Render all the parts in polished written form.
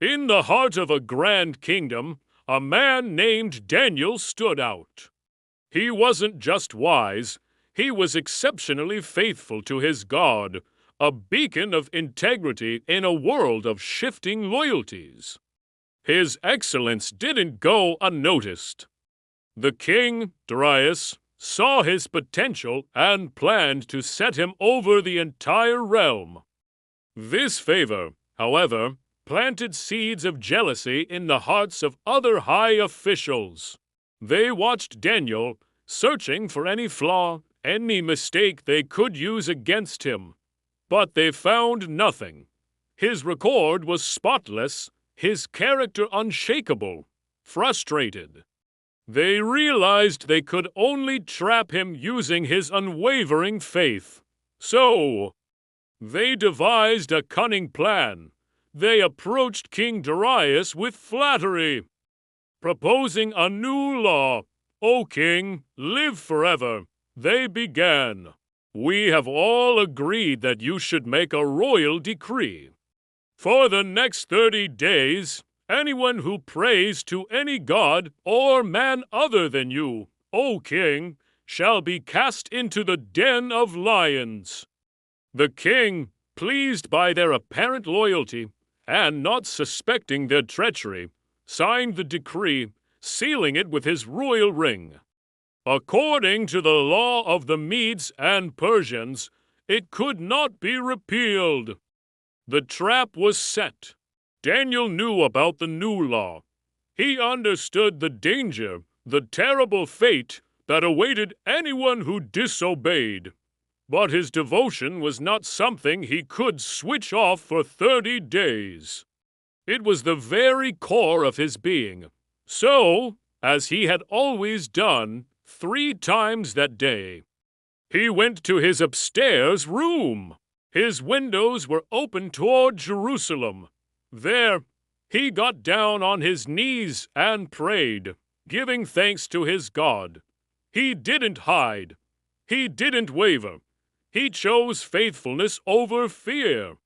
In the heart of a grand kingdom, a man named Daniel stood out. He wasn't just wise, he was exceptionally faithful to his God, a beacon of integrity in a world of shifting loyalties. His excellence didn't go unnoticed. The king, Darius, saw his potential and planned to set him over the entire realm. This favor, however, planted seeds of jealousy in the hearts of other high officials. They watched Daniel, searching for any flaw, any mistake they could use against him. But they found nothing. His record was spotless, his character unshakable. Frustrated, they realized they could only trap him using his unwavering faith. So, they devised a cunning plan. They approached King Darius with flattery, proposing a new law. "O king, live forever," they began. "We have all agreed that you should make a royal decree. For the next 30 days, anyone who prays to any god or man other than you, O king, shall be cast into the den of lions." The king, pleased by their apparent loyalty and not suspecting their treachery, signed the decree, sealing it with his royal ring. According to the law of the Medes and Persians, it could not be repealed. The trap was set. Daniel knew about the new law. He understood the danger, the terrible fate that awaited anyone who disobeyed. But his devotion was not something he could switch off for 30 days. It was the very core of his being. So, as he had always done, 3 times that day, he went to his upstairs room. His windows were open toward Jerusalem. There, he got down on his knees and prayed, giving thanks to his God. He didn't hide. He didn't waver. He chose faithfulness over fear.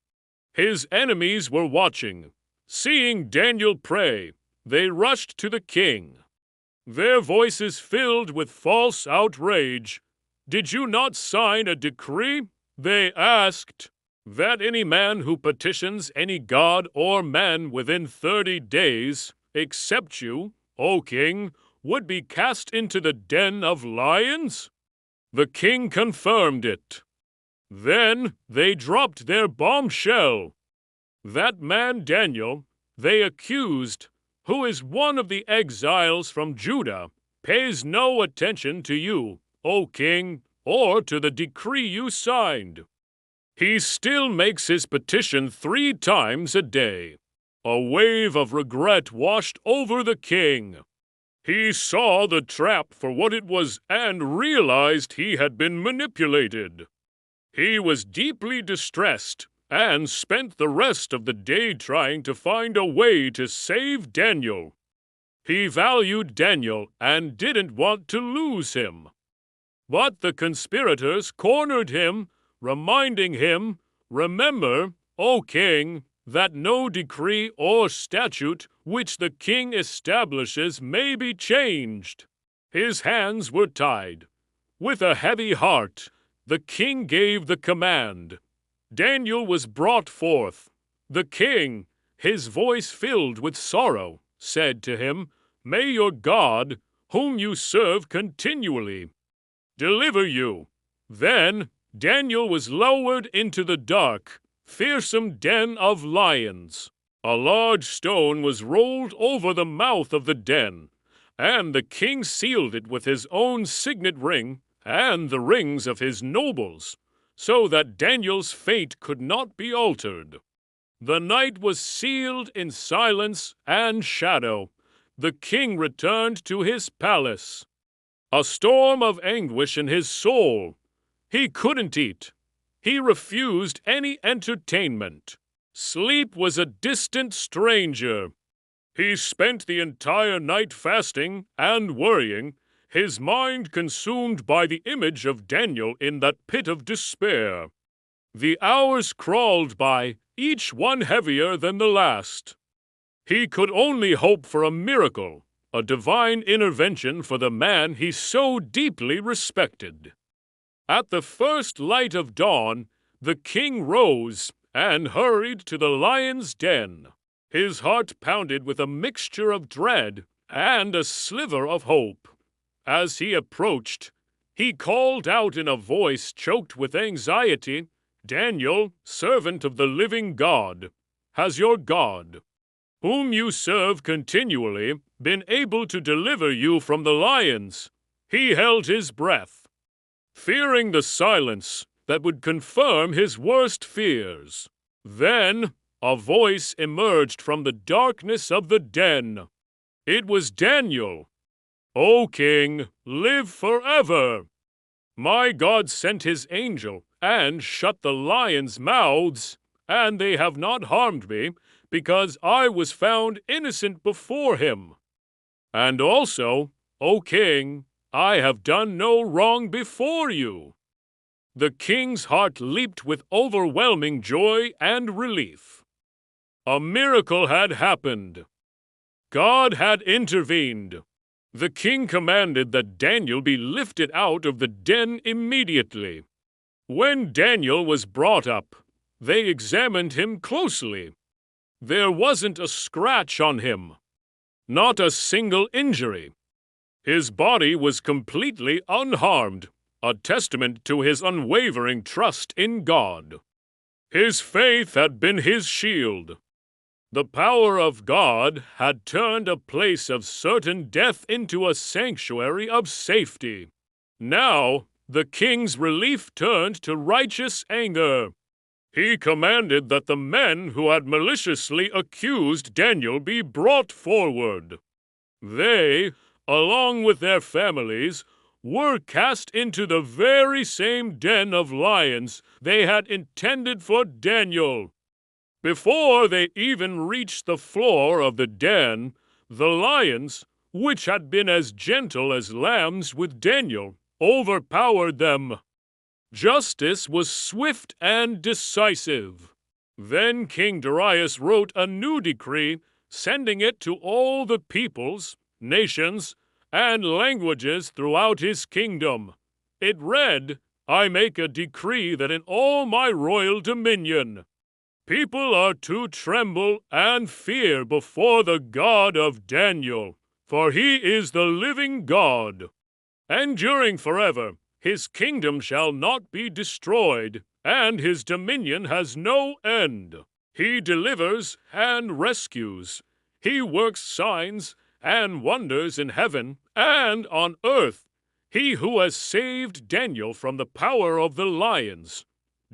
His enemies were watching. Seeing Daniel pray, they rushed to the king. Their voices filled with false outrage. "Did you not sign a decree?" they asked. "That any man who petitions any god or man within 30 days, except you, O king, would be cast into the den of lions?" The king confirmed it. Then they dropped their bombshell. That man Daniel, they accused, who is one of the exiles from Judah, pays no attention to you, O king, or to the decree you signed. He still makes his petition 3 times a day. A wave of regret washed over the king. He saw the trap for what it was and realized he had been manipulated. He was deeply distressed and spent the rest of the day trying to find a way to save Daniel. He valued Daniel and didn't want to lose him. But the conspirators cornered him, reminding him, "Remember, O king, that no decree or statute which the king establishes may be changed." His hands were tied. With a heavy heart, the king gave the command. Daniel was brought forth. The king, his voice filled with sorrow, said to him, "May your God, whom you serve continually, deliver you." Then Daniel was lowered into the dark, fearsome den of lions. A large stone was rolled over the mouth of the den, and the king sealed it with his own signet ring and the rings of his nobles, so that Daniel's fate could not be altered. The night was sealed in silence and shadow. The king returned to his palace. A storm of anguish in his soul. He couldn't eat. He refused any entertainment. Sleep was a distant stranger. He spent the entire night fasting and worrying, his mind consumed by the image of Daniel in that pit of despair. The hours crawled by, each one heavier than the last. He could only hope for a miracle, a divine intervention for the man he so deeply respected. At the first light of dawn, the king rose and hurried to the lion's den. His heart pounded with a mixture of dread and a sliver of hope. As he approached, he called out in a voice choked with anxiety, "Daniel, servant of the living God, has your God, whom you serve continually, been able to deliver you from the lions?" He held his breath, fearing the silence that would confirm his worst fears. Then a voice emerged from the darkness of the den. It was Daniel. "O king, live forever! My God sent his angel and shut the lions' mouths, and they have not harmed me, because I was found innocent before him. And also, O king, I have done no wrong before you." The king's heart leaped with overwhelming joy and relief. A miracle had happened. God had intervened. The king commanded that Daniel be lifted out of the den immediately. When Daniel was brought up, they examined him closely. There wasn't a scratch on him, not a single injury. His body was completely unharmed, a testament to his unwavering trust in God. His faith had been his shield. The power of God had turned a place of certain death into a sanctuary of safety. Now, the king's relief turned to righteous anger. He commanded that the men who had maliciously accused Daniel be brought forward. They, along with their families, were cast into the very same den of lions they had intended for Daniel. Before they even reached the floor of the den, the lions, which had been as gentle as lambs with Daniel, overpowered them. Justice was swift and decisive. Then King Darius wrote a new decree, sending it to all the peoples, nations, and languages throughout his kingdom. It read, "I make a decree that in all my royal dominion, people are to tremble and fear before the God of Daniel, for he is the living God. Enduring forever, his kingdom shall not be destroyed, and his dominion has no end. He delivers and rescues. He works signs and wonders in heaven and on earth. He who has saved Daniel from the power of the lions."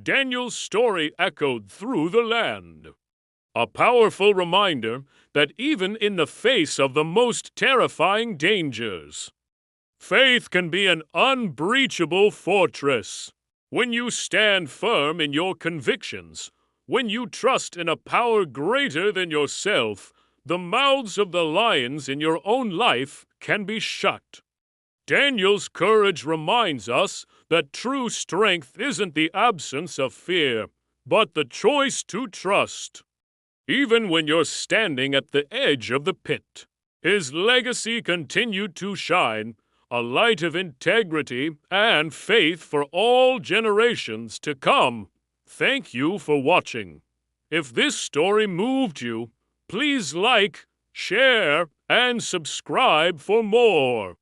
Daniel's story echoed through the land. A powerful reminder that even in the face of the most terrifying dangers, faith can be an unbreachable fortress. When you stand firm in your convictions, when you trust in a power greater than yourself, the mouths of the lions in your own life can be shut. Daniel's courage reminds us that true strength isn't the absence of fear, but the choice to trust. Even when you're standing at the edge of the pit, his legacy continued to shine, a light of integrity and faith for all generations to come. Thank you for watching. If this story moved you, please like, share, and subscribe for more.